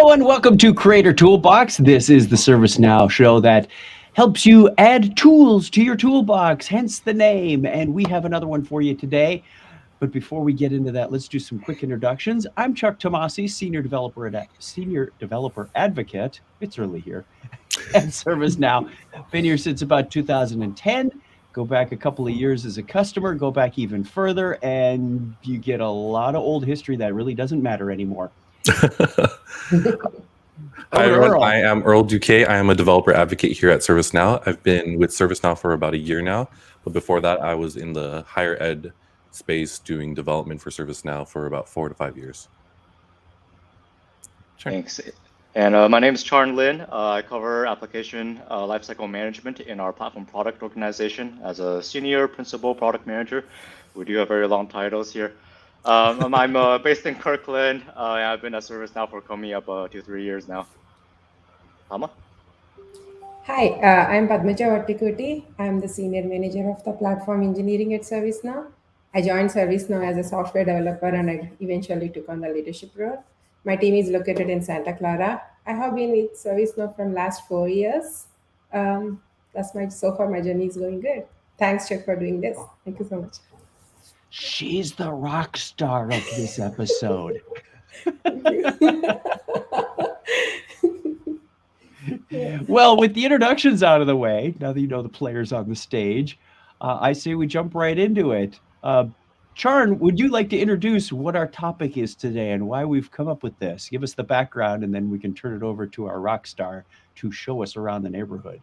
Hello and welcome to Creator Toolbox. This is the ServiceNow show that helps you add tools to your toolbox, hence the name. And we have another one for you today. But before we get into that, let's do some quick introductions. I'm Chuck Tomasi, Senior Developer Advocate. It's early here at ServiceNow. Been here since about 2010. Go back a couple of years as a customer, go back even further, and you get a lot of old history that really doesn't matter anymore. Hi everyone, I am Earl Duque. I am a developer advocate here at ServiceNow. I've been with ServiceNow for about a year now, but before that I was in the higher ed space doing development for ServiceNow for about 4 to 5 years. Sure. Thanks. And my name is Chiarng Lin. I cover application lifecycle management in our platform product organization as a senior principal product manager. We do have very long titles here. I'm based in Kirkland. I've been at ServiceNow for coming up 2 to 3 years now. Padma? Hi, I'm Padmaja Vattikuti. I'm the senior manager of the platform engineering at ServiceNow. I joined ServiceNow as a software developer and I eventually took on the leadership role. My team is located in Santa Clara. I have been with ServiceNow from last 4 years. So far my journey is going good. Thanks, Chuck, for doing this. Thank you so much. She's the rock star of this episode. Well, with the introductions out of the way, now that you know the players on the stage, I say we jump right into it. Chiarng, would you like to introduce what our topic is today and why we've come up with this? Give us the background and then we can turn it over to our rock star to show us around the neighborhood.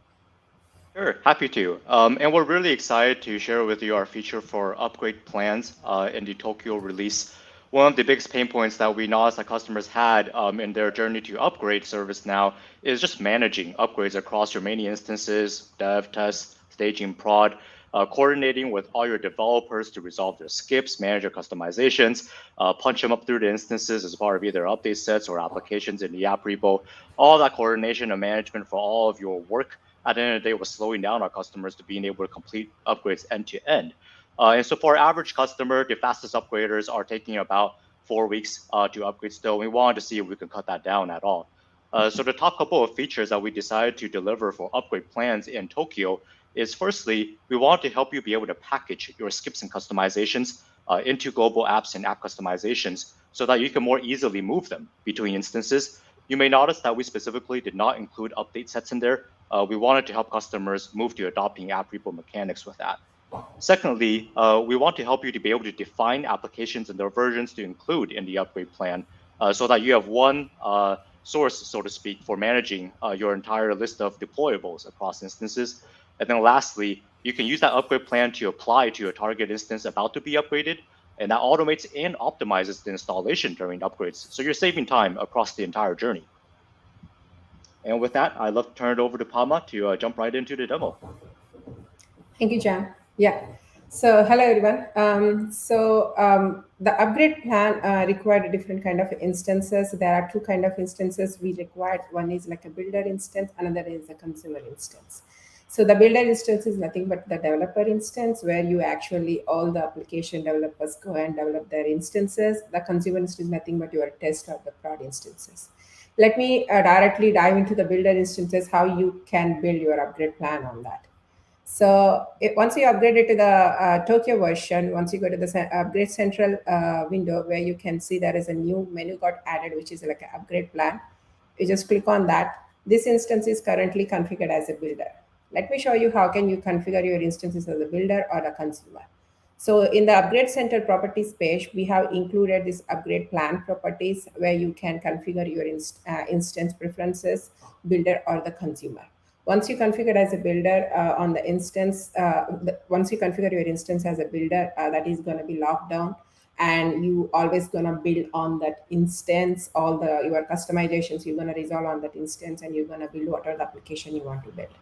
Sure, happy to. And we're really excited to share with you our feature for upgrade plans in the Tokyo release. One of the biggest pain points that we noticed that customers had in their journey to upgrade ServiceNow is just managing upgrades across your many instances, dev, test, staging, prod, coordinating with all your developers to resolve their skips, manage your customizations, punch them up through the instances as part of either update sets or applications in the app repo. All that coordination and management for all of your work at the end of the day was slowing down our customers to being able to complete upgrades end to end. And so for our average customer, the fastest upgraders are taking about 4 weeks to upgrade still. We wanted to see if we could cut that down at all. So the top couple of features that we decided to deliver for upgrade plans in Tokyo is firstly, we want to help you be able to package your skips and customizations into global apps and app customizations so that you can more easily move them between instances. You may notice that we specifically did not include update sets in there. We wanted to help customers move to adopting app repo mechanics with that. Secondly, we want to help you to be able to define applications and their versions to include in the upgrade plan so that you have one source, so to speak, for managing your entire list of deployables across instances. And then lastly, you can use that upgrade plan to apply to your target instance about to be upgraded, and that automates and optimizes the installation during upgrades. So you're saving time across the entire journey. And with that, I'd love to turn it over to Padma to jump right into the demo. Thank you, John. Yeah. So hello, everyone. The upgrade plan required different kind of instances. There are 2 kind of instances we required. One is like a builder instance, another is a consumer instance. So the builder instance is nothing but the developer instance where you actually, all the application developers go and develop their instances. The consumer instance is nothing but your test or the prod instances. Let me directly dive into the builder instances, how you can build your upgrade plan on that. So once you upgrade it to the Tokyo version, once you go to the upgrade central window where you can see there is a new menu got added, which is like an upgrade plan. You just click on that. This instance is currently configured as a builder. Let me show you how can you configure your instances as a builder or a consumer. So in the upgrade center properties page, we have included this upgrade plan properties where you can configure your instance preferences, builder or the consumer. Once you configure as a builder on the instance, once you configure your instance as a builder, that is going to be locked down, and you always going to build on that instance. All your customizations you're going to resolve on that instance, and you're going to build whatever the application you want to build.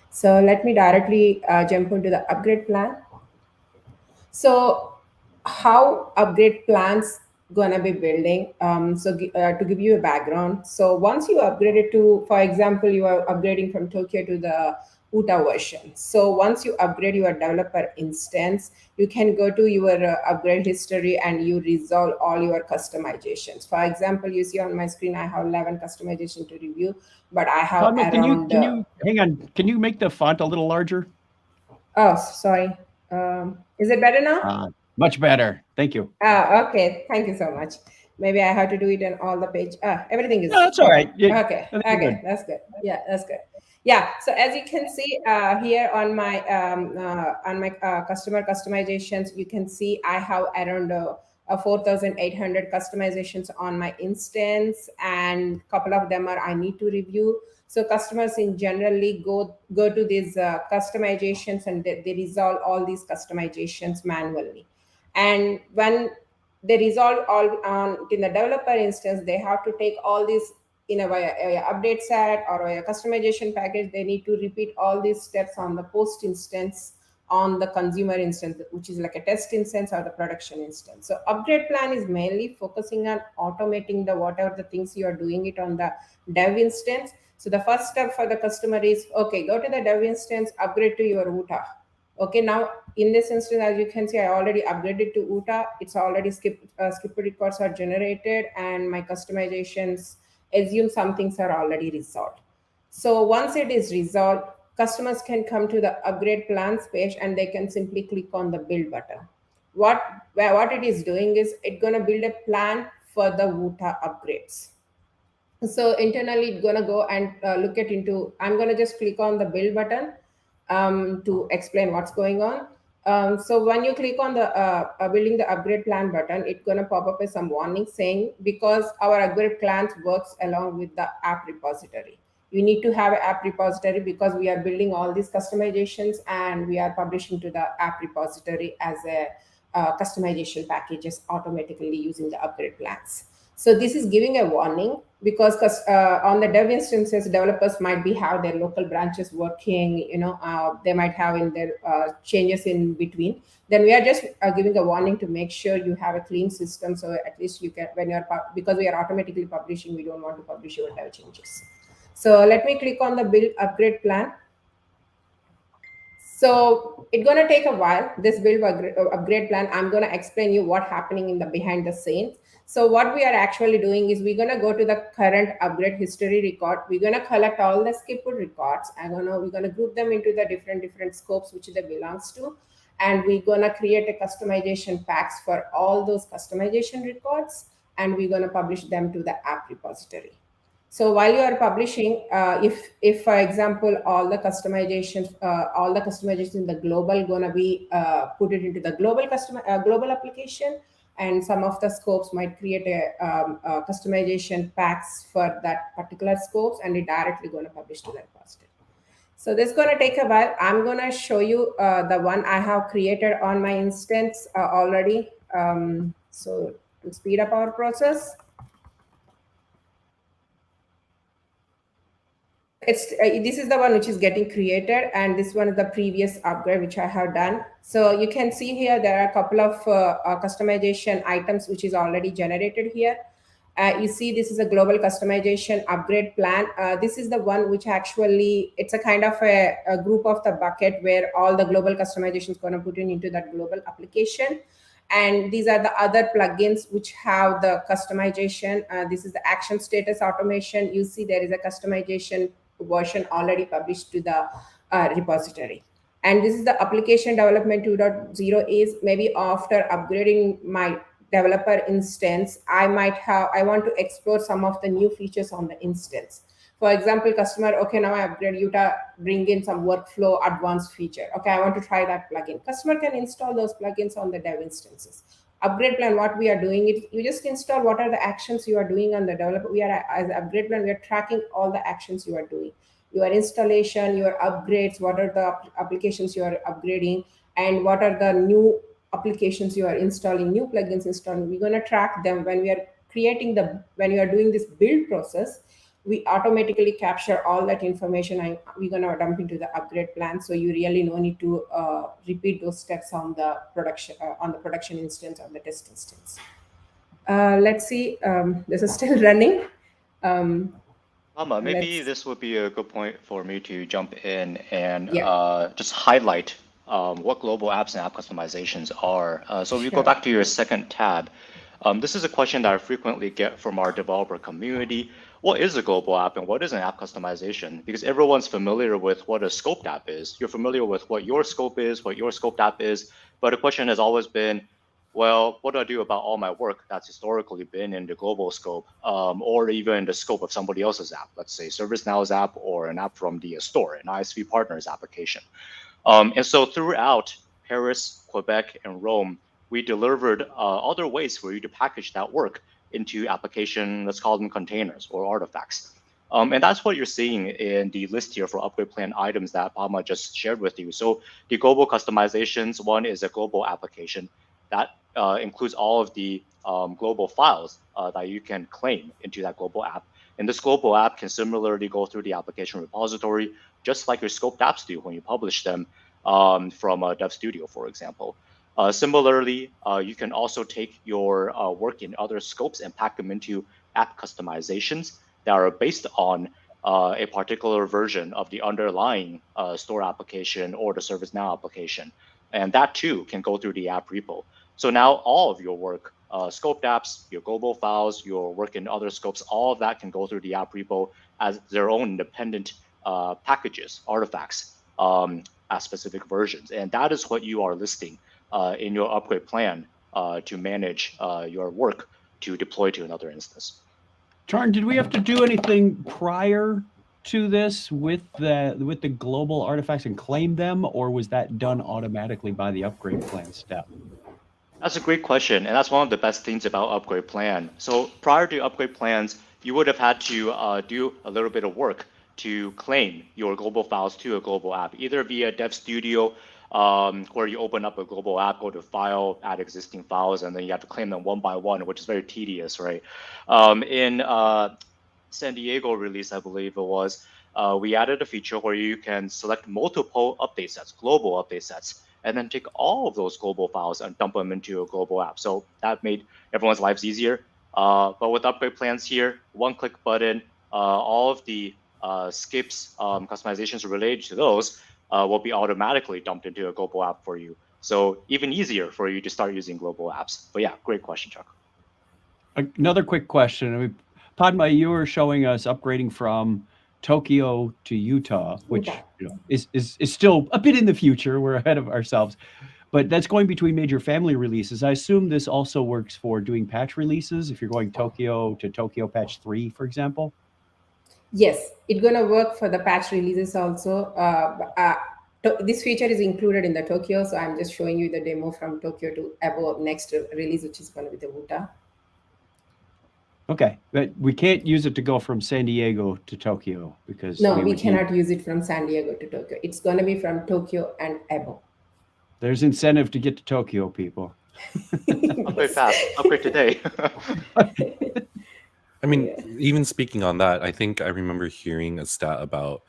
So let me directly jump into the upgrade plan. So how upgrade plans gonna be building? To give you a background, so once you upgrade it to, for example, you are upgrading from Tokyo to the UTA version. So once you upgrade your developer instance, you can go to your upgrade history and you resolve all your customizations. For example, you see on my screen, I have 11 customization to review, but I have Padma, around... can you hang on? Can you make the font a little larger? Oh, sorry. Is it better now? Much better. Thank you. Okay. Thank you so much. Maybe I have to do it on all the page. Everything is... No, that's all right. Okay. Okay. That's good. Yeah, that's good. Yeah. So as you can see here on my customer customizations, you can see I have around 4,800 customizations on my instance, and a couple of them are I need to review. So customers in generally go to these customizations and they resolve all these customizations manually. And when they resolve all on in the developer instance, they have to take all these in a via update set or a customization package. They need to repeat all these steps on the post instance, on the consumer instance, which is like a test instance or the production instance. So upgrade plan is mainly focusing on automating the whatever the things you are doing it on the dev instance. So the first step for the customer is, okay, go to the dev instance, upgrade to your UTA. Okay, now in this instance, as you can see, I already upgraded to UTA. It's already skipped records are generated, and my customizations assume some things are already resolved. So once it is resolved, customers can come to the upgrade plans page and they can simply click on the build button. What it is doing is it's going to build a plan for the UTA upgrades. So internally, it's going to go and look at into, I'm going to just click on the build button to explain what's going on. So when you click on the building the upgrade plan button, it's going to pop up with some warning saying, because our upgrade plans works along with the app repository. You need to have an app repository because we are building all these customizations and we are publishing to the app repository as a customization packages automatically using the upgrade plans. So this is giving a warning because on the dev instances, developers might be have their local branches working, they might have in their changes in between. Then we are just giving a warning to make sure you have a clean system. So at least you can, because we are automatically publishing, we don't want to publish your dev changes. So let me click on the build upgrade plan. So it's going to take a while, this build upgrade plan. I'm going to explain you what's happening in the behind the scenes. So what we are actually doing is we're going to go to the current upgrade history record. We're going to collect all the skipped records. We're going to group them into the different scopes which they belongs to. And we're going to create a customization packs for all those customization records. And we're going to publish them to the app repository. So while you are publishing, if for example, all the customizations in the global gonna be put it into the global application, and some of the scopes might create a customization packs for that particular scopes, and it directly gonna publish to the repository. So this is gonna take a while. I'm gonna show you the one I have created on my instance already. So to speed up our process. This is the one which is getting created, and this one is the previous upgrade which I have done. So you can see here there are a couple of customization items which is already generated here. You see this is a global customization upgrade plan. This is the one which actually, it's a kind of a group of the bucket where all the global customization is going to put into that global application. And these are the other plugins which have the customization. This is the action status automation. You see there is a customization version already published to the repository. And this is the application development 2.0 is maybe after upgrading my developer instance, I want to explore some of the new features on the instance. For example, customer, okay, now I upgrade you to bring in some workflow advanced feature. Okay, I want to try that plugin. Customer can install those plugins on the dev instances. Upgrade plan, what we are doing is you just install what are the actions you are doing on the developer. We are, as upgrade plan, we are tracking all the actions you are doing. Your installation, your upgrades, what are the applications you are upgrading, and what are the new applications you are installing, new plugins installing. We're going to track them when we are when you are doing this build process. We automatically capture all that information and we're going to dump into the upgrade plan. So you really no need to repeat those steps on the production instance or the test instance. Let's see, this is still running. Maybe this would be a good point for me to jump in and Yeah. just highlight what global apps and app customizations are. So if you go Sure. back to your second tab, this is a question that I frequently get from our developer community. What is a global app and what is an app customization? Because everyone's familiar with what a scoped app is. You're familiar with what your scope is, what your scoped app is, but the question has always been, well, what do I do about all my work that's historically been in the global scope, or even the scope of somebody else's app, let's say ServiceNow's app or an app from the store, an ISV partner's application. And so throughout Paris, Quebec, and Rome, we delivered other ways for you to package that work into application, let's call them containers or artifacts. And that's what you're seeing in the list here for upgrade plan items that Padma just shared with you. So the global customizations, one is a global application that includes all of the global files that you can claim into that global app. And this global app can similarly go through the application repository, just like your scoped apps do when you publish them from Dev Studio, for example. Similarly, you can also take your work in other scopes and pack them into app customizations that are based on a particular version of the underlying store application or the ServiceNow application. And that too can go through the app repo. So now all of your work, scoped apps, your global files, your work in other scopes, all of that can go through the app repo as their own independent packages, artifacts, as specific versions. And that is what you are listing in your upgrade plan to manage your work to deploy to another instance. Chiarng, did we have to do anything prior to this with the global artifacts and claim them, or was that done automatically by the upgrade plan step? That's a great question, and that's one of the best things about upgrade plan. So prior to upgrade plans, you would have had to do a little bit of work to claim your global files to a global app, either via Dev Studio, where you open up a global app, go to File, add existing files, and then you have to claim them one by one, which is very tedious, right? In San Diego release, I believe it was, we added a feature where you can select multiple update sets, global update sets, and then take all of those global files and dump them into a global app. So that made everyone's lives easier. But with upgrade plans here, one-click button, all of the skips, customizations related to those will be automatically dumped into a global app for you. So even easier for you to start using global apps. But yeah, great question, Chuck. Another quick question. I mean, Padma, you were showing us upgrading from Tokyo to Utah, which is still a bit in the future. We're ahead of ourselves. But that's going between major family releases. I assume this also works for doing patch releases if you're going Tokyo to Tokyo patch 3, for example? Yes, it's going to work for the patch releases also. This feature is included in the Tokyo, so I'm just showing you the demo from Tokyo to above next release, which is going to be the Utah. Okay, but we can't use it to go from San Diego to Tokyo because no, we cannot use it from San Diego to Tokyo. It's going to be from Tokyo and above. There's incentive to get to Tokyo, people. Upgrade fast, upgrade today. I mean, even speaking on that, I think I remember hearing a stat about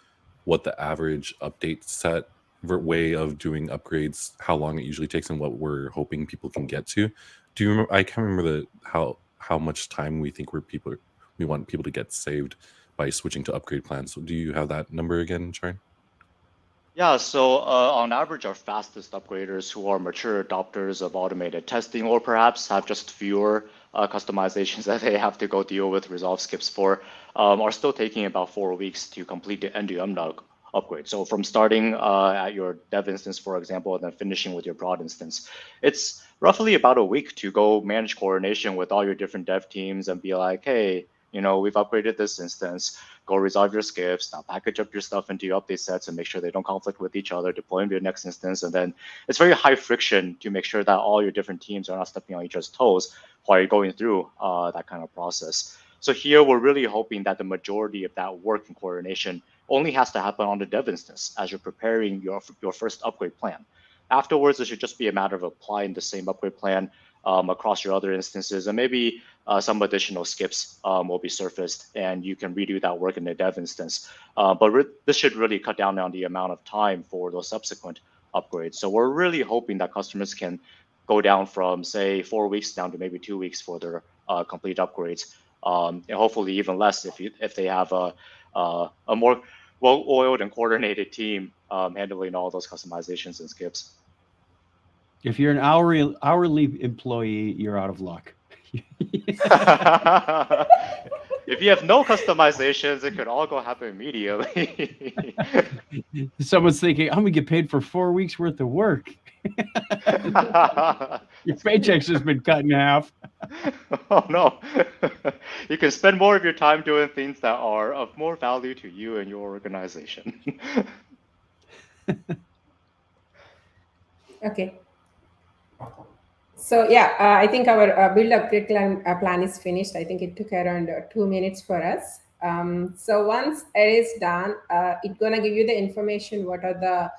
what the average update set way of doing upgrades, how long it usually takes, and what we're hoping people can get to. Do you remember? I can't remember how much time we think we want people to get saved by switching to upgrade plans. So do you have that number again, Chiarng? Yeah, so on average, our fastest upgraders who are mature adopters of automated testing or perhaps have just fewer customizations that they have to go deal with resolve skips for are still taking about 4 weeks to complete the end-to-end upgrade. So from starting at your dev instance, for example, and then finishing with your prod instance, it's roughly about a week to go manage coordination with all your different dev teams and be like, hey, we've upgraded this instance, go resolve your skips, now package up your stuff into your update sets and make sure they don't conflict with each other, deploy them to your next instance. And then it's very high friction to make sure that all your different teams are not stepping on each other's toes while you're going through that kind of process. So here we're really hoping that the majority of that work and coordination only has to happen on the dev instance as you're preparing your first upgrade plan. Afterwards, it should just be a matter of applying the same upgrade plan across your other instances, and maybe some additional skips will be surfaced, and you can redo that work in the dev instance. But this should really cut down on the amount of time for those subsequent upgrades. So we're really hoping that customers can go down from, say, 4 weeks down to maybe 2 weeks for their complete upgrades. and hopefully even less if they have a more well-oiled and coordinated team handling all those customizations and skips. If you're an hourly employee, you're out of luck. If you have no customizations, it could all go happen immediately. Someone's thinking, I'm gonna get paid for 4 weeks worth of work. Your paycheck's just been cut in half. Oh no. You can spend more of your time doing things that are of more value to you and your organization. Okay. So yeah, I think our build upgrade plan is finished. I think it took around 2 minutes for us. So once it is done, it's gonna give you the information what are the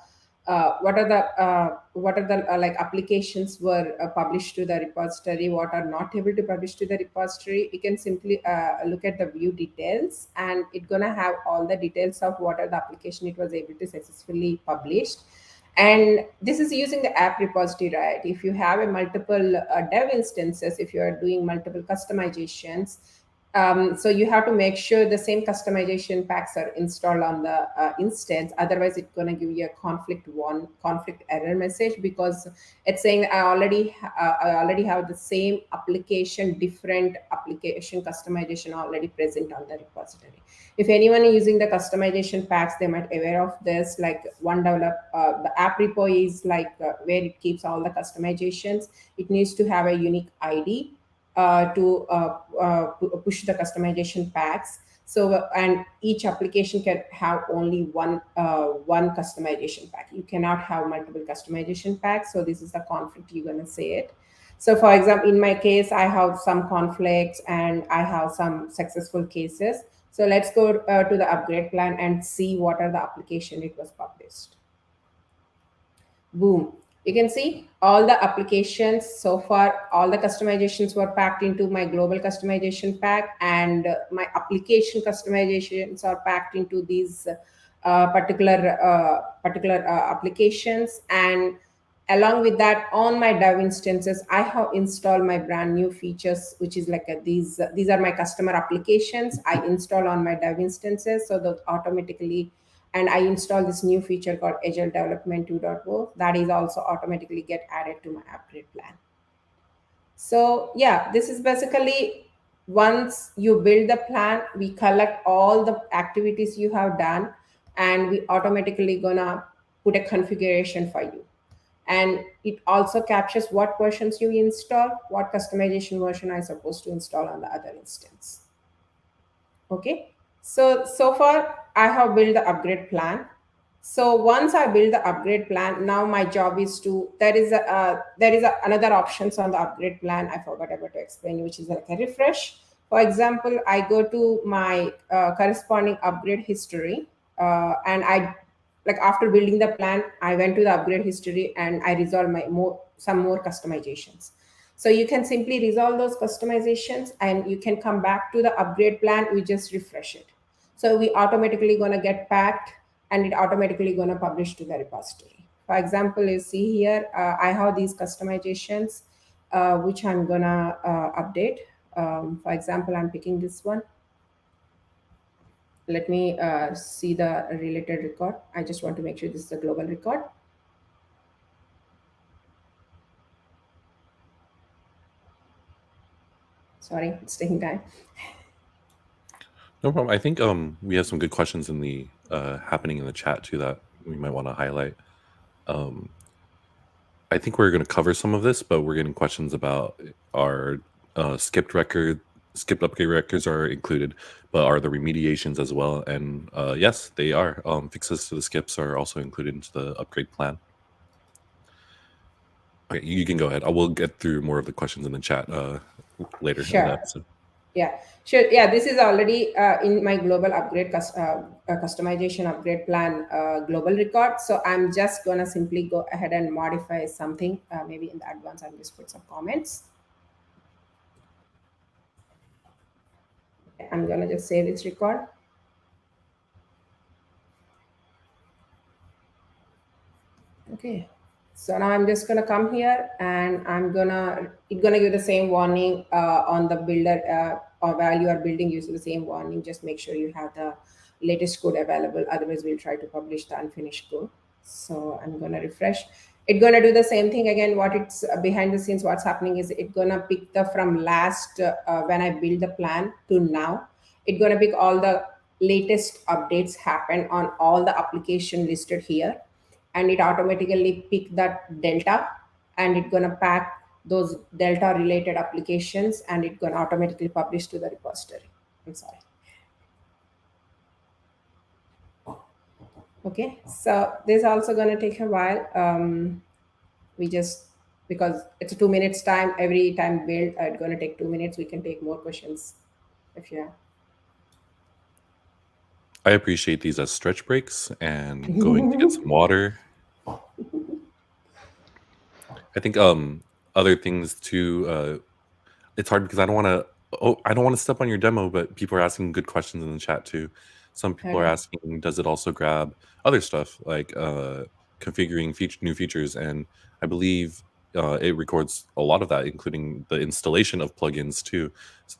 like applications were published to the repository, what are not able to publish to the repository. You can simply look at the view details, and it's gonna have all the details of what are the application it was able to successfully publish. And this is using the app repository, right? If you have a multiple dev instances, if you are doing multiple customizations, so you have to make sure the same customization packs are installed on the instance. Otherwise, it's going to give you a conflict error message, because it's saying I already have the same application, different application customization already present on the repository. If anyone is using the customization packs, they might be aware of this. Like the app repo is like where it keeps all the customizations. It needs to have a unique ID to push the customization packs. So and each application can have only one customization pack. You cannot have multiple customization packs. So this is the conflict you're gonna say it. So for example, in my case, I have some conflicts and I have some successful cases. So let's go to the upgrade plan and see what are the application it was published. Boom. You can see all the applications so far, all the customizations were packed into my global customization pack, and my application customizations are packed into these particular applications. And along with that, on my dev instances, I have installed my brand new features, which is like these are my customer applications I install on my dev instances, so that automatically. And I install this new feature called Agile Development 2.0 that is also automatically get added to my upgrade plan. So yeah, this is basically, once you build the plan, we collect all the activities you have done, and we automatically gonna put a configuration for you. And it also captures what versions you install, what customization version I'm supposed to install on the other instance. Okay. So far I have built the upgrade plan. So once I build the upgrade plan, now my job is to, there is another options on the upgrade plan I forgot about to explain, which is like a refresh. For example, I go to my corresponding upgrade history, and I, like after building the plan, I went to the upgrade history and I resolved some more customizations. So you can simply resolve those customizations and you can come back to the upgrade plan. We just refresh it. So we automatically going to get packed, and it automatically going to publish to the repository. For example, you see here, I have these customizations, which I'm going to update. For example, I'm picking this one. Let me see the related record. I just want to make sure this is a global record. Sorry, it's taking time. No problem. I think we have some good questions in the happening in the chat too that we might want to highlight. I think we're going to cover some of this, but we're getting questions about our skipped upgrade records are included, but are the remediations as well? And yes, they are. Fixes to the skips are also included into the upgrade plan. Okay, you can go ahead. I will get through more of the questions in the chat later in the episode. Yeah, sure. Yeah, this is already in my global upgrade customization upgrade plan global record. So I'm just gonna simply go ahead and modify something. Maybe in the advance, I'll just put some comments. I'm gonna just save this record. Okay, So now I'm just gonna come here and it's gonna give the same warning on the builder or while you are building, use the same warning. Just make sure you have the latest code available. Otherwise, we'll try to publish the unfinished code. So I'm gonna refresh. It's gonna do the same thing again. What it's behind the scenes, what's happening is it's gonna pick the from last when I build the plan to now. It's gonna pick all the latest updates happen on all the application listed here, and it automatically pick that delta, and it's gonna pack those delta related applications, and it's gonna automatically publish to the repository. I'm sorry. Okay, so this is also gonna take a while. We just, because it's a 2 minutes time, every time build, it's gonna take 2 minutes. We can take more questions if you have. I appreciate these as stretch breaks and going to get some water. I think other things too. It's hard because I don't want to step on your demo, but people are asking good questions in the chat too. Some people are asking, does it also grab other stuff like configuring new features? And I believe it records a lot of that, including the installation of plugins too,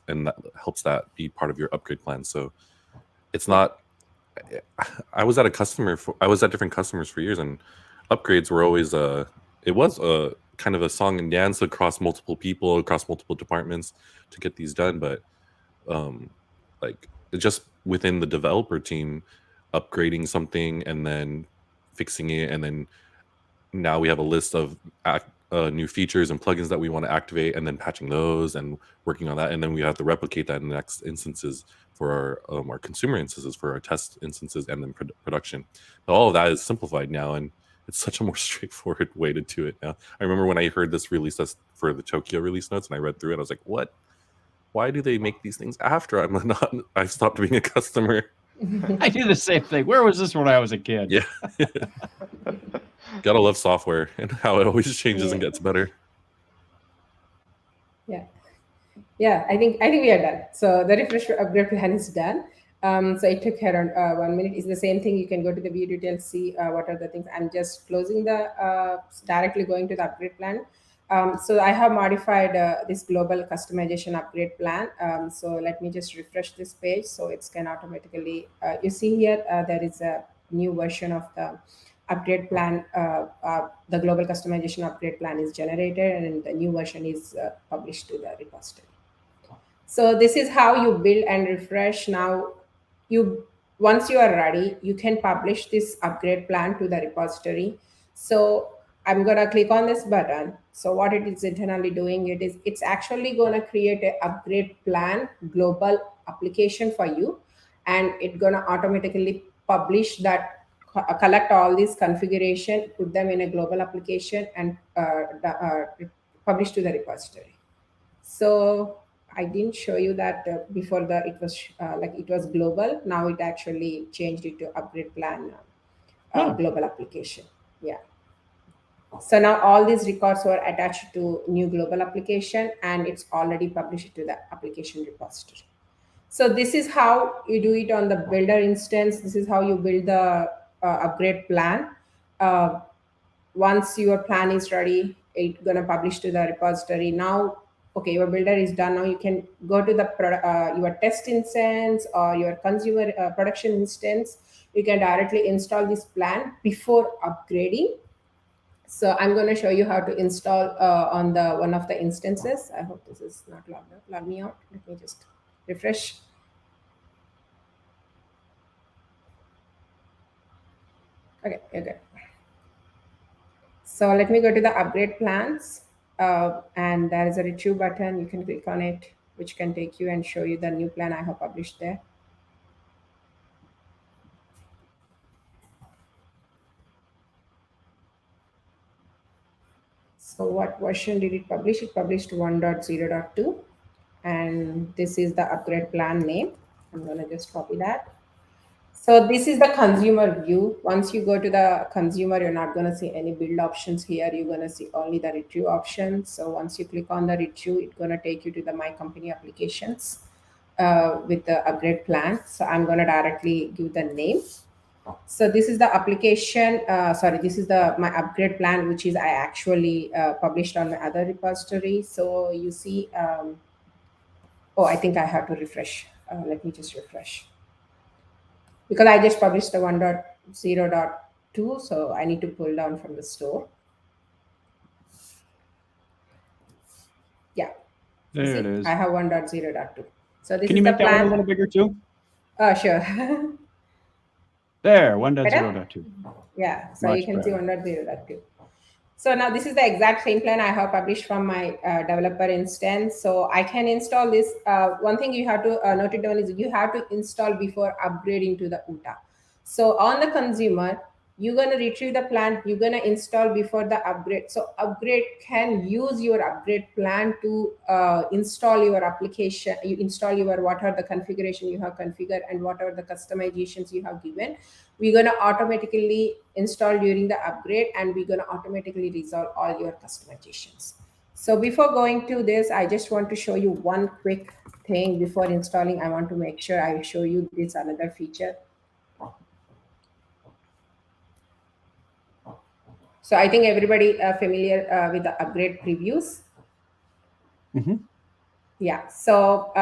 and that helps that be part of your upgrade plan. So it's not. I was at different customers for years, and upgrades were always it was a kind of a song and dance across multiple people, across multiple departments to get these done. But like just within the developer team, upgrading something and then fixing it, and then now we have a list of new features and plugins that we want to activate, and then patching those and working on that, and then we have to replicate that in the next instances for our consumer instances, for our test instances, and then production. But all of that is simplified now, and it's such a more straightforward way to do it now. I remember when I heard this release for the Tokyo release notes, and I read through it, I was like, what? Why do they make these things after I've stopped being a customer? I do the same thing. Where was this when I was a kid? Yeah. Gotta love software and how it always changes and gets better. Yeah, I think we are done. So the refresh upgrade plan is done. So it took around 1 minute. It's the same thing. You can go to the view details, see what are the things. I'm just closing the directly going to the upgrade plan. So I have modified this global customization upgrade plan. So let me just refresh this page so it can automatically. You see here there is a new version of the upgrade plan. The global customization upgrade plan is generated, and the new version is published to the repository. So this is how you build and refresh. Now, once you are ready, you can publish this upgrade plan to the repository. So I'm gonna click on this button. So what it is internally doing, it's actually gonna create an upgrade plan global application for you, and it's gonna automatically publish that, collect all this configuration, put them in a global application, and publish to the repository. So I didn't show you that before it was global. Now it actually changed it to upgrade plan global application. Yeah. So now all these records were attached to new global application, and it's already published to the application repository. So this is how you do it on the builder instance. This is how you build the upgrade plan. Once your plan is ready, it's gonna publish to the repository. Now, okay, your builder is done. Now you can go to the your test instance or your consumer production instance. You can directly install this plan before upgrading. So I'm going to show you how to install on the one of the instances. I hope this is not logged out. Log me out. Let me just refresh. Okay, okay. So let me go to the upgrade plans. And there is a retrieve button. You can click on it, which can take you and show you the new plan I have published there. So what version did it publish? It published 1.0.2. And this is the upgrade plan name. I'm going to just copy that. So this is the consumer view. Once you go to the consumer, you're not going to see any build options here. You're going to see only the retrieve option. So once you click on the retrieve, it's going to take you to the My Company applications with the upgrade plan. So I'm going to directly give the name. So this is the application. This is my upgrade plan, which is I actually published on my other repository. So you see, oh, I think I have to refresh. Let me just refresh because I just published the 1.0.2. So I need to pull down from the store. Yeah. There it is. I have 1.0.2. So this Can is you the make that one plan. a little bigger too? Sure. There, 1.0.2. Yeah, so Much you can see better. 1.0.2. So now this is the exact same plan I have published from my developer instance. So I can install this. One thing you have to note it down is you have to install before upgrading to the UTA. So on the consumer, you're going to retrieve the plan, you're going to install before the upgrade. So upgrade can use your upgrade plan to install your application. You install your what are the configuration you have configured and what are the customizations you have given. We're going to automatically install during the upgrade, and we're going to automatically resolve all your customizations. So before going to this, I just want to show you one quick thing before installing. I want to make sure I show you this another feature. So I think everybody familiar with the upgrade previews. Mm-hmm. Yeah. So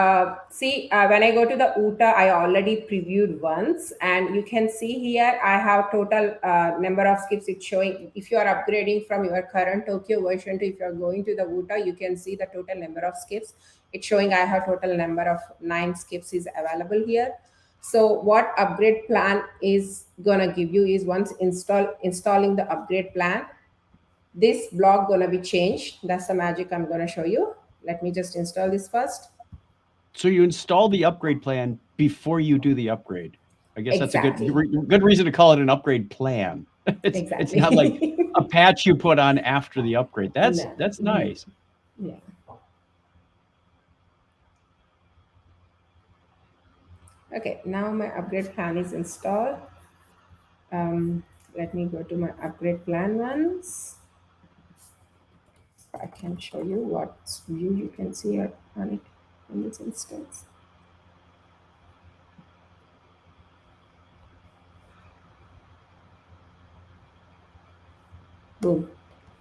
see, when I go to the UTA, I already previewed once, and you can see here I have total number of skips. It's showing if you are upgrading from your current Tokyo version to if you are going to the UTA, you can see the total number of skips. It's showing I have total number of 9 skips is available here. So what upgrade plan is gonna give you is once installing the upgrade plan, this block gonna be changed. That's the magic I'm gonna show you. Let me just install this first. So you install the upgrade plan before you do the upgrade. I guess Exactly. that's a good reason to call it an upgrade plan. It's not like a patch you put on after the upgrade. That's nice. Yeah. Okay, now my upgrade plan is installed. Let me go to my upgrade plan once. I can show you what view you can see on it in this instance. Boom.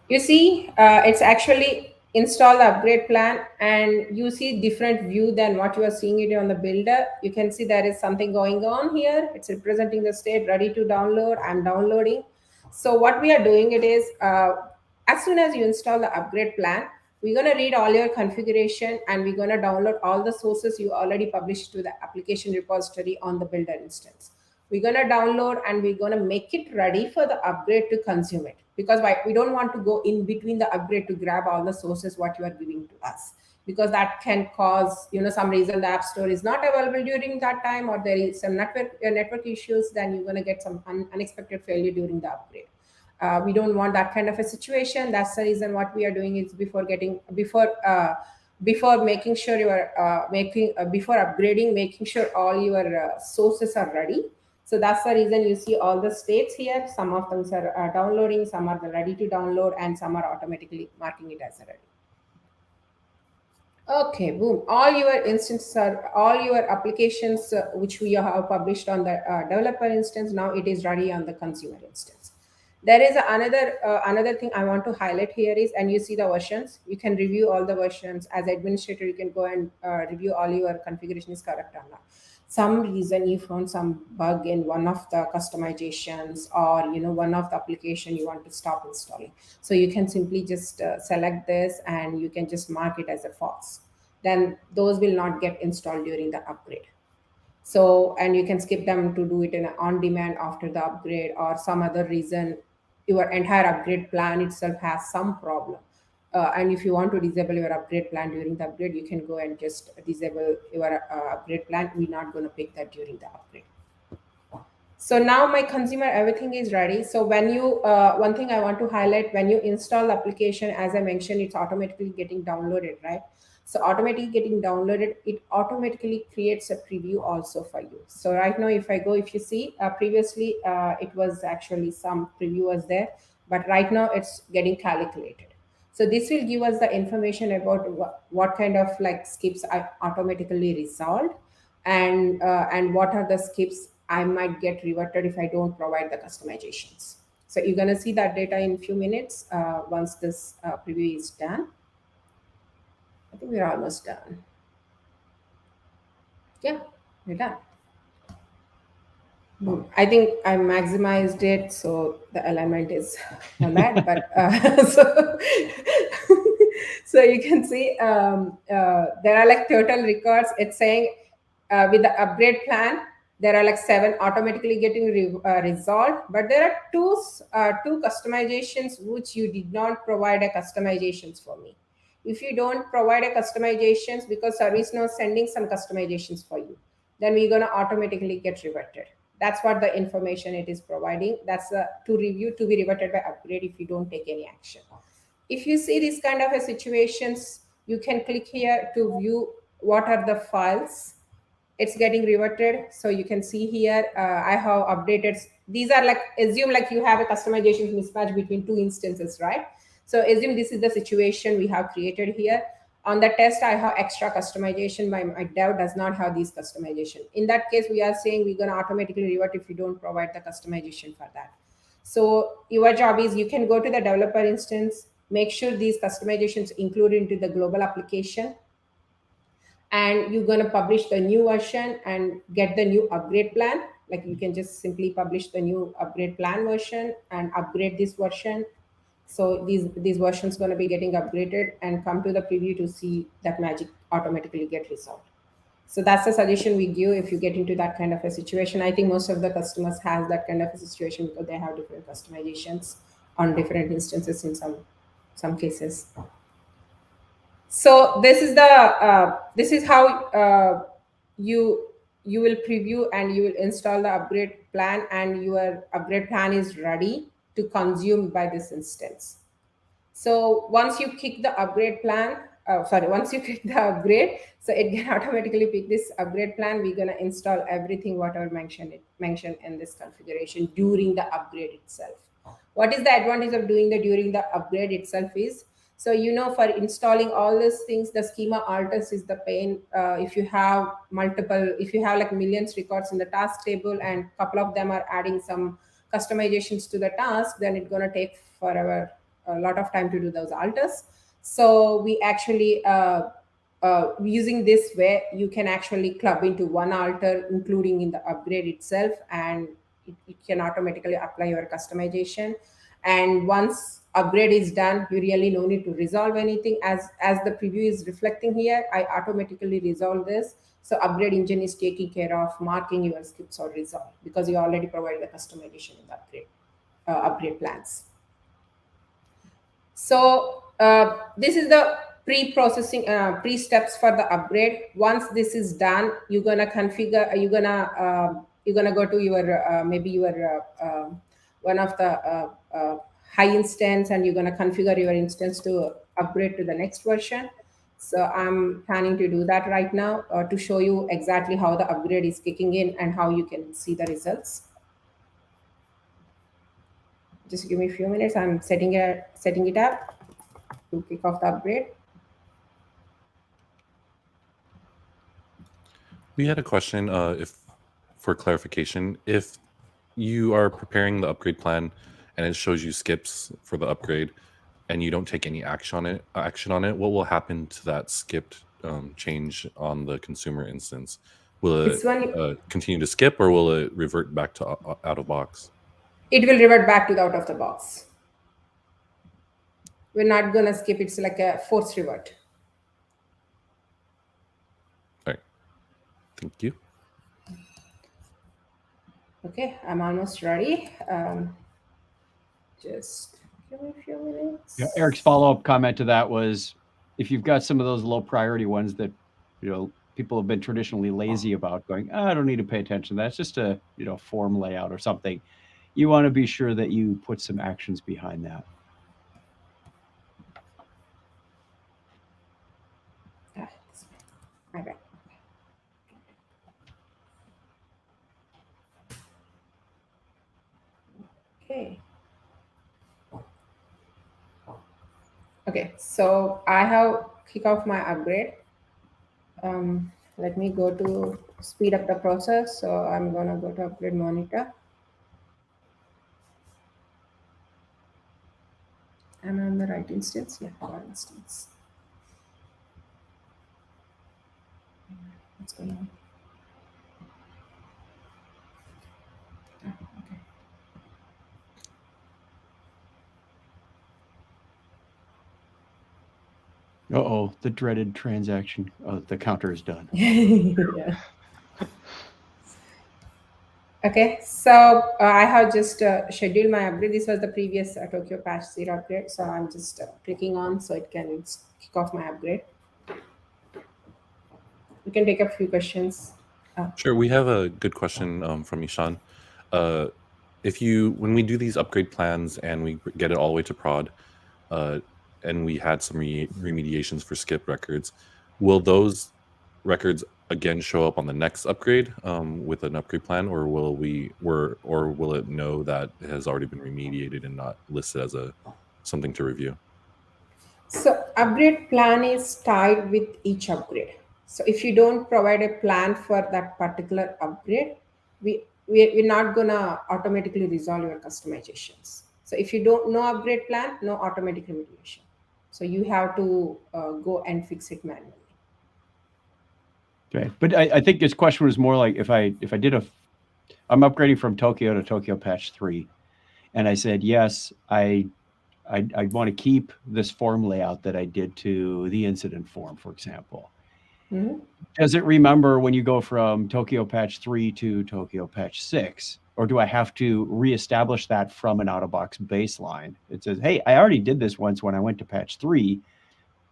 You see, it's actually install the upgrade plan, and you see different view than what you are seeing it on the builder. You can see there is something going on here. It's representing the state ready to download. I'm downloading. So what we are doing it is, as soon as you install the upgrade plan, we're going to read all your configuration, and we're going to download all the sources you already published to the application repository on the builder instance. We're going to download, and we're going to make it ready for the upgrade to consume it, because we don't want to go in between the upgrade to grab all the sources what you are giving to us, because that can cause some reason the app store is not available during that time, or there is some network issues. Then you're going to get some unexpected failure during the upgrade. We don't want that kind of a situation. That's the reason what we are doing is before making sure you are before upgrading, making sure all your sources are ready. So that's the reason you see all the states here. Some of them are downloading, some are ready to download, and some are automatically marking it as ready. Okay, boom. All your instances are, all your applications which we have published on the developer instance, now it is ready on the consumer instance. There is another thing I want to highlight here is, and you see the versions, you can review all the versions. As administrator, you can go and review all your configuration is correct or not. Some reason you found some bug in one of the customizations, or one of the application you want to stop installing, so you can simply just select this, and you can just mark it as a false. Then those will not get installed during the upgrade. So, and you can skip them to do it in on demand after the upgrade, or some other reason your entire upgrade plan itself has some problem. And if you want to disable your upgrade plan during the upgrade, you can go and just disable your upgrade plan. We're not going to pick that during the upgrade. So now my consumer, everything is ready. So when you, one thing I want to highlight, when you install the application, as I mentioned, it's automatically getting downloaded, right? So automatically getting downloaded, it automatically creates a preview also for you. So right now, if you see previously, it was actually some preview was there, but right now it's getting calculated. So this will give us the information about what kind of skips are automatically resolved, and what are the skips I might get reverted if I don't provide the customizations. So you're going to see that data in a few minutes once this preview is done. I think we're almost done. Yeah, we're done. I think I maximized it, so the alignment is on that. But so you can see there are like total records. It's saying with the upgrade plan, there are like 7 automatically getting resolved, but there are two customizations which you did not provide a customizations for me. If you don't provide a customizations, because ServiceNow is sending some customizations for you, then we're going to automatically get reverted. That's what the information it is providing. That's to review, to be reverted by upgrade if you don't take any action. If you see this kind of a situations, you can click here to view what are the files it's getting reverted. So you can see here, I have updated. These are like, assume like you have a customization mismatch between 2 instances, right? So assume this is the situation we have created here. On the test, I have extra customization. My dev does not have these customization. In that case, we are saying we're going to automatically revert if you don't provide the customization for that. So your job is, you can go to the developer instance, make sure these customizations included into the global application, and you're going to publish the new version and get the new upgrade plan. Like you can just simply publish the new upgrade plan version and upgrade this version. So these versions going to be getting upgraded and come to the preview to see that magic automatically get resolved. So that's the suggestion we give if you get into that kind of a situation. I think most of the customers has that kind of a situation because they have different customizations on different instances in some cases. So this is how you will preview and you will install the upgrade plan, and your upgrade plan is ready to consume by this instance. So once you kick the upgrade plan, once you click the upgrade, so it can automatically pick this upgrade plan. We're gonna install everything whatever mentioned in this configuration during the upgrade itself. What is the advantage of doing the during the upgrade itself is, so for installing all these things, the schema alters is the pain. If you have like millions records in the task table and couple of them are adding some customizations to the task, then it's gonna take forever, a lot of time to do those alters. So we actually using this way, you can actually club into one alter, including in the upgrade itself, and it can automatically apply your customization. And once upgrade is done, you really no need to resolve anything. As the preview is reflecting here, I automatically resolve this. So upgrade engine is taking care of marking your scripts or resolved because you already provided the customization in the upgrade plans. So this is the pre-processing pre-steps for the upgrade. Once this is done, you're gonna configure. You're gonna go to your maybe your one of the high instance, and you're gonna configure your instance to upgrade to the next version. So I'm planning to do that right now to show you exactly how the upgrade is kicking in and how you can see the results. Just give me a few minutes. I'm setting it up to kick off the upgrade. We had a question, for clarification, if you are preparing the upgrade plan and it shows you skips for the upgrade and you don't take any action on it, what will happen to that skipped change on the consumer instance? Will it continue to skip, or will it revert back to out of box? It will revert back to the out of the box. We're not gonna skip. It's like a forced revert. All right. Thank you. Okay, I'm almost ready. Just give me a few minutes. Yeah, Eric's follow-up comment to that was, if you've got some of those low priority ones that people have been traditionally lazy about, going, I don't need to pay attention. That's just a form layout or something. You want to be sure that you put some actions behind that. My bad. Okay. Okay, so I have kick off my upgrade. let me go to speed up the process. So I'm going to go to upgrade monitor. Am I on the right instance? Yeah, right instance. What's going on? Oh, okay. Uh-oh, the dreaded transaction. Oh, the counter is done. Yeah. Okay, so I have just scheduled my upgrade. This was the previous Tokyo patch 0 upgrade. So I'm just clicking on so it can kick off my upgrade. We can take a few questions. Sure. We have a good question from Ishan. When we do these upgrade plans and we get it all the way to prod, and we had some remediations for skip records, will those records again show up on the next upgrade with an upgrade plan, or will it know that it has already been remediated and not listed as something to review? So upgrade plan is tied with each upgrade. So if you don't provide a plan for that particular upgrade, we're not gonna automatically resolve your customizations. So if you don't no upgrade plan, no automatic remediation. So you have to go and fix it manually. Okay, but I think this question was more like if I'm upgrading from Tokyo to Tokyo patch 3, and I said yes, I want to keep this form layout that I did to the incident form, for example. Mm-hmm. Does it remember when you go from Tokyo patch 3 to Tokyo patch 6? Or do I have to reestablish that from an out-of-box baseline? It says, hey, I already did this once when I went to patch 3.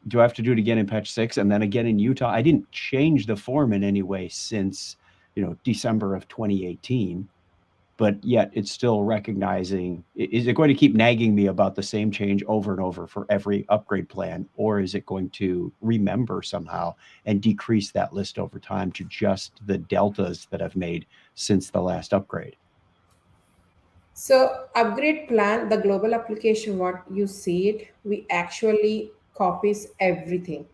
Do I have to do it again in patch 6 and then again in Utah? I didn't change the form in any way since, December of 2018. But yet it's still recognizing, is it going to keep nagging me about the same change over and over for every upgrade plan? Or is it going to remember somehow and decrease that list over time to just the deltas that I've made since the last upgrade? So upgrade plan, the global application, what you see it, we actually copies everything.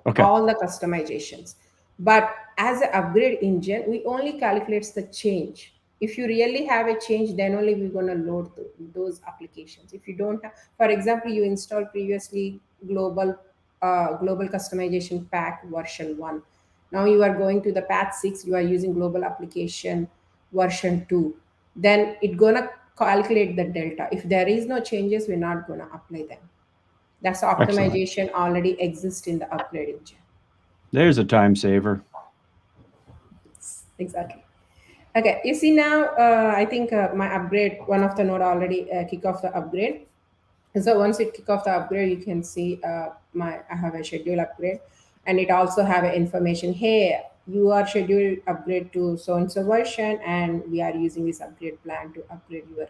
Okay. All the customizations. But as an upgrade engine, we only calculates the change. If you really have a change, then only we're going to load those applications. If you don't have, for example, you installed previously global customization pack version 1. Now you are going to the patch 6, you are using global application version 2. Then it's going to calculate the delta. If there is no changes, we're not going to apply them. That's optimization already exists in the upgrade engine. There's a time saver. Exactly. Okay, you see now, I think my upgrade, one of the node already kick off the upgrade. So once it kick off the upgrade, you can see I have a schedule upgrade, and it also have a information. Hey, you are scheduled upgrade to so and so version, and we are using this upgrade plan to upgrade your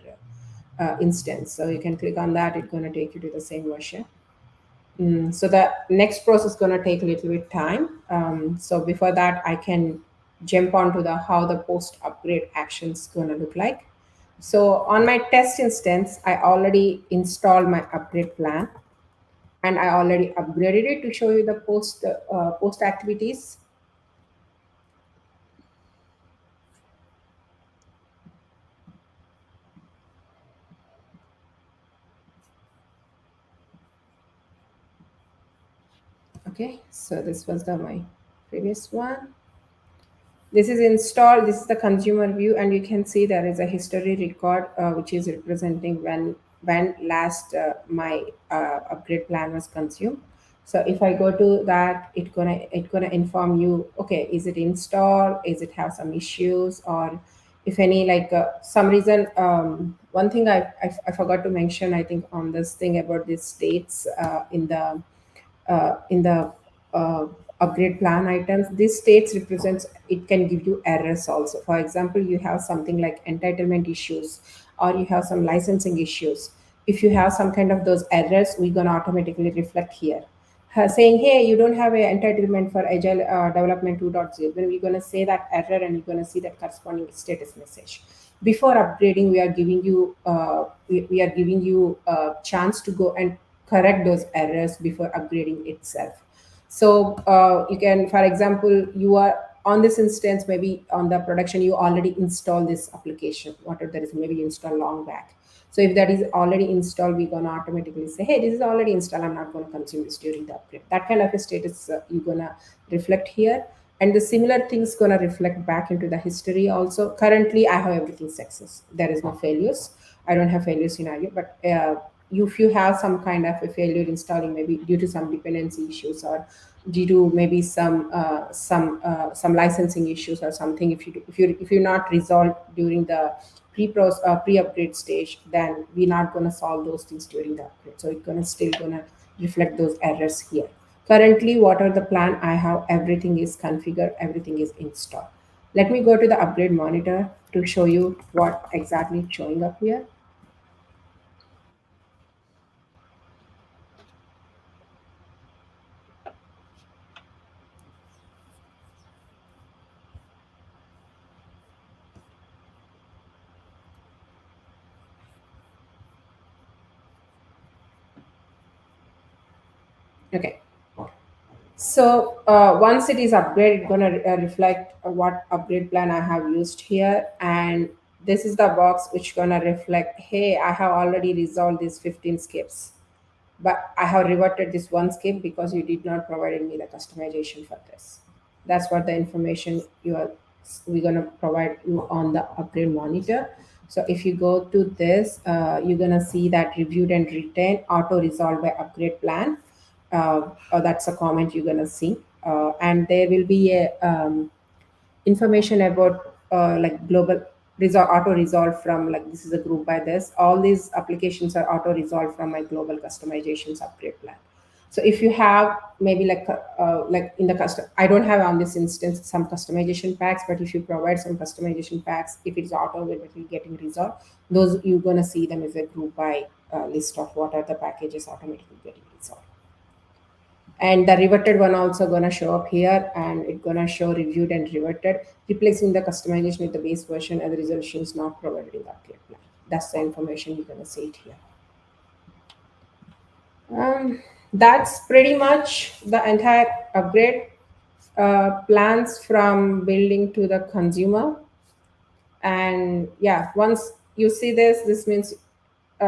instance. So you can click on that. It's going to take you to the same version. So the next process is going to take a little bit time. So before that, I can jump onto the how the post upgrade actions going to look like. So on my test instance, I already installed my upgrade plan, and I already upgraded it to show you the post activities. Okay, so this was my previous one. This is installed. This is the consumer view, and you can see there is a history record which is representing when last my upgrade plan was consumed. So if I go to that, it's gonna inform you. Okay, is it installed? Is it have some issues, or if any some reason? One thing I forgot to mention. I think on this thing about these states in the upgrade plan items, these states represents, it can give you errors also. For example, you have something like entitlement issues, or you have some licensing issues. If you have some kind of those errors, we're going to automatically reflect here saying, hey, you don't have an entitlement for agile development 2.0. Then we're going to say that error, and you're going to see that corresponding status message. Before upgrading, we are giving you a chance to go and correct those errors before upgrading itself. So you can, for example, you are on this instance, maybe on the production, you already install this application, whatever that is, maybe you install long back. So if that is already installed, we're going to automatically say, hey, this is already installed. I'm not going to consume this during the upgrade. That kind of a status you're going to reflect here. And the similar things going to reflect back into the history also. Currently, I have everything success. There is no failures. I don't have failure scenario, but if you have some kind of a failure installing, maybe due to some dependency issues or due to maybe some licensing issues or something, if you're not resolved during the pre-upgrade stage, then we're not going to solve those things during the upgrade. So it's still gonna reflect those errors here. Currently, what are the plan I have? Everything is configured, everything is installed. Let me go to the upgrade monitor to show you what exactly is showing up here. Okay. So once it is upgraded, it's going to reflect what upgrade plan I have used here. And this is the box which going to reflect, hey, I have already resolved these 15 skips, but I have reverted this one skip because you did not provide me the customization for this. That's what the information we're going to provide you on the upgrade monitor. So if you go to this, you're going to see that reviewed and retained auto resolved by upgrade plan. That's a comment you're going to see. And there will be a information about like global auto resolve from, like, this is a group by this. All these applications are auto resolved from my global customizations upgrade plan. So if you have maybe like in the custom, I don't have on this instance some customization packs, but if you provide some customization packs, if it's automatically getting resolved, those you're gonna see them as a group by list of what are the packages automatically getting resolved. And the reverted one also gonna show up here, and it's gonna show reviewed and reverted, replacing the customization with the base version and the resolution is not provided in the upgrade plan. That's the information you're gonna see it here. That's pretty much the entire upgrade plans from building to the consumer. And yeah, once you see this means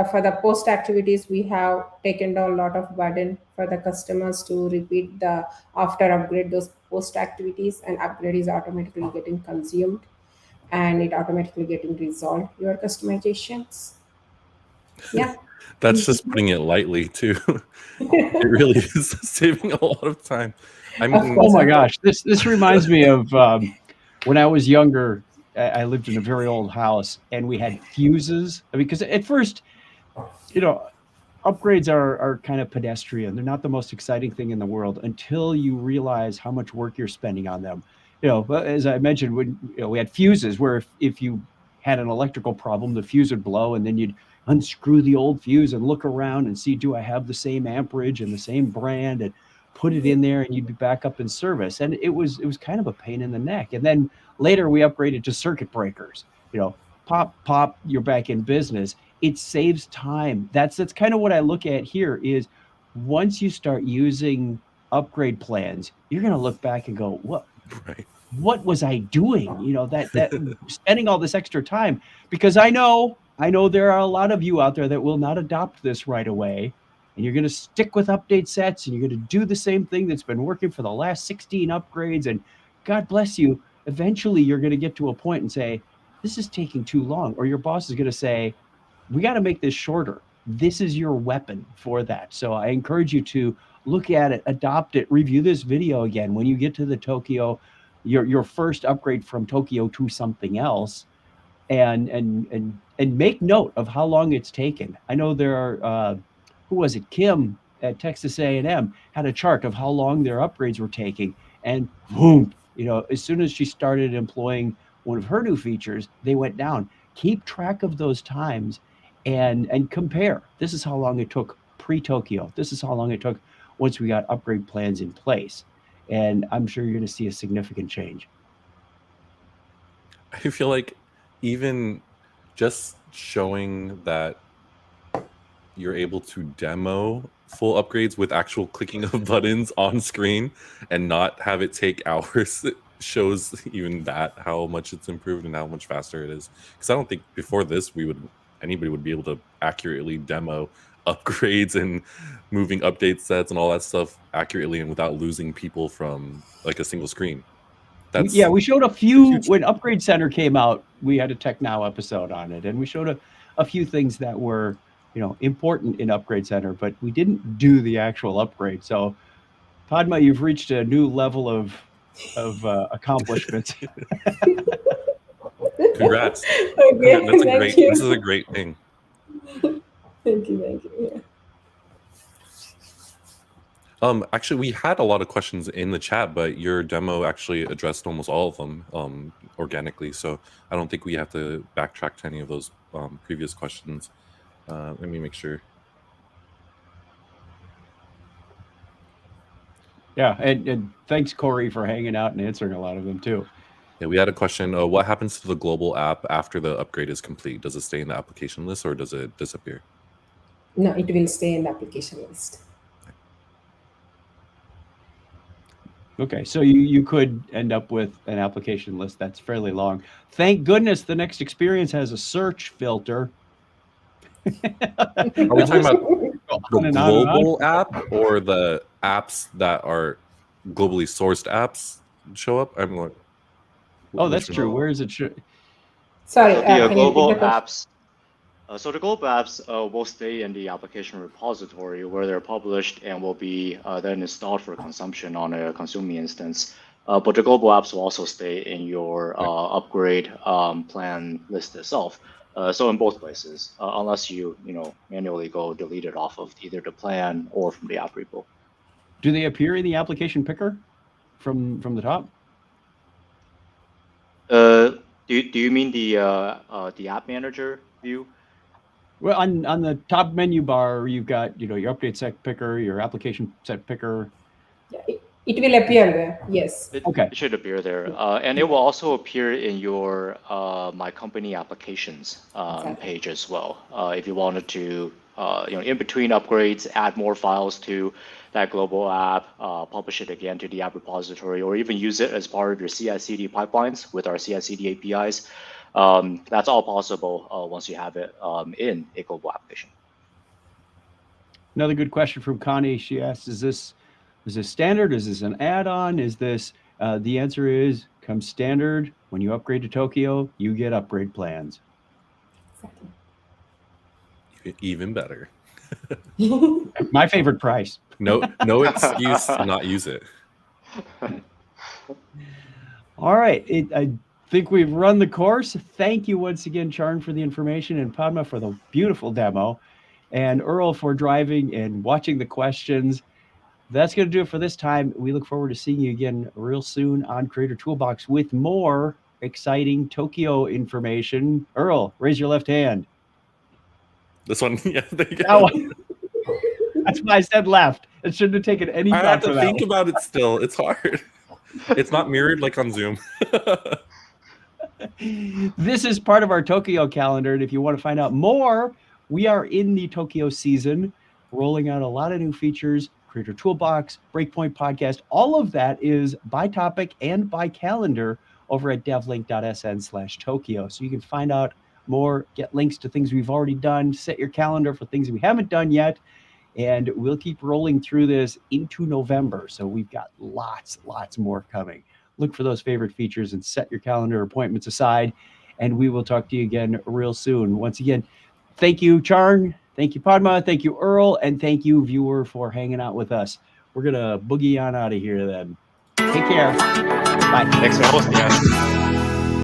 for the post activities, we have taken down a lot of burden for the customers to repeat the after upgrade those post activities, and upgrade is automatically getting consumed and it automatically getting resolved your customizations. Yeah. That's just putting it lightly, too. It really is saving a lot of time. I mean, oh my gosh, this reminds me of when I was younger. I lived in a very old house, and we had fuses. Because at first, upgrades are kind of pedestrian. They're not the most exciting thing in the world until you realize how much work you're spending on them. As I mentioned, when we had fuses, where if you had an electrical problem, the fuse would blow, and then you'd unscrew the old fuse and look around and see, do I have the same amperage and the same brand, and put it in there, and you'd be back up in service. And it was kind of a pain in the neck. And then later we upgraded to circuit breakers. Pop, you're back in business. It saves time. That's kind of what I look at here is once you start using upgrade plans, you're going to look back and go, what was I doing? That spending all this extra time, because I know there are a lot of you out there that will not adopt this right away. And you're going to stick with update sets, and you're going to do the same thing that's been working for the last 16 upgrades. And God bless you. Eventually, you're going to get to a point and say, this is taking too long. Or your boss is going to say, we got to make this shorter. This is your weapon for that. So I encourage you to look at it, adopt it, review this video again. When you get to the Tokyo, your first upgrade from Tokyo to something else, and make note of how long it's taken. I know there are, who was it? Kim at Texas A&M had a chart of how long their upgrades were taking, and boom, as soon as she started employing one of her new features, they went down. Keep track of those times and compare. This is how long it took pre-Tokyo. This is how long it took once we got upgrade plans in place. And I'm sure you're going to see a significant change. I feel like even just showing that you're able to demo full upgrades with actual clicking of buttons on screen and not have it take hours, it shows even that how much it's improved and how much faster it is. Because I don't think before this anybody would be able to accurately demo upgrades and moving update sets and all that stuff accurately and without losing people from like a single screen. We showed a few when Upgrade Center came out. We had a Tech Now episode on it, and we showed a few things that were important in Upgrade Center, but we didn't do the actual upgrade. So, Padma, you've reached a new level of accomplishments. Congrats! Okay, This is a great thing. Thank you. Yeah. Actually, we had a lot of questions in the chat, but your demo actually addressed almost all of them organically. So I don't think we have to backtrack to any of those previous questions. Let me make sure. Yeah, and thanks, Corey, for hanging out and answering a lot of them too. Yeah, we had a question. What happens to the global app after the upgrade is complete? Does it stay in the application list or does it disappear? No, it will stay in the application list. Okay, so you could end up with an application list that's fairly long. Thank goodness the next experience has a search filter. Are we talking about the global app or the apps that are globally sourced apps show up? I'm like, oh, that's true. Where is it? Sorry, the global apps. So the global apps will stay in the application repository where they're published and will be then installed for consumption on a consuming instance. But the global apps will also stay in your upgrade plan list itself. So in both places, unless you manually go delete it off of either the plan or from the app repo. Do they appear in the application picker from the top? Do you mean the app manager view? Well, on the top menu bar, you've got your update set picker, your application set picker. Yeah, it will appear there. Yes. It should appear there, and it will also appear in your My Company applications page as well. If you wanted to, in between upgrades, add more files to that global app, publish it again to the app repository, or even use it as part of your CI/CD pipelines with our CI/CD APIs. That's all possible once you have it in a global application. Another good question from Connie. She asks, is this standard? Is this an add-on? Is this, the answer is, comes standard. When you upgrade to Tokyo, you get upgrade plans. Exactly. Even better. My favorite price. No excuse to not use it. All right. I think we've run the course. Thank you once again, Chiarng, for the information, and Padma for the beautiful demo, and Earl for driving and watching the questions. That's going to do it for this time. We look forward to seeing you again real soon on Creator Toolbox with more exciting Tokyo information. Earl, raise your left hand. This one, yeah, there you go. That one. That's why I said left. It shouldn't have taken any thought. I have for to that think one. about it still. It's hard. It's not mirrored like on Zoom. This is part of our Tokyo calendar, and if you want to find out more, we are in the Tokyo season, rolling out a lot of new features, Creator Toolbox, Breakpoint Podcast. All of that is by topic and by calendar over at devlink.sn/Tokyo. So you can find out more, get links to things we've already done, set your calendar for things we haven't done yet, and we'll keep rolling through this into November. So we've got lots more coming. Look for those favorite features and set your calendar appointments aside, and we will talk to you again real soon. Once again, thank you, Chiarng. Thank you, Padma. Thank you, Earl. And thank you, viewer, for hanging out with us. We're going to boogie on out of here then. Take care. Bye. Thanks for hosting us.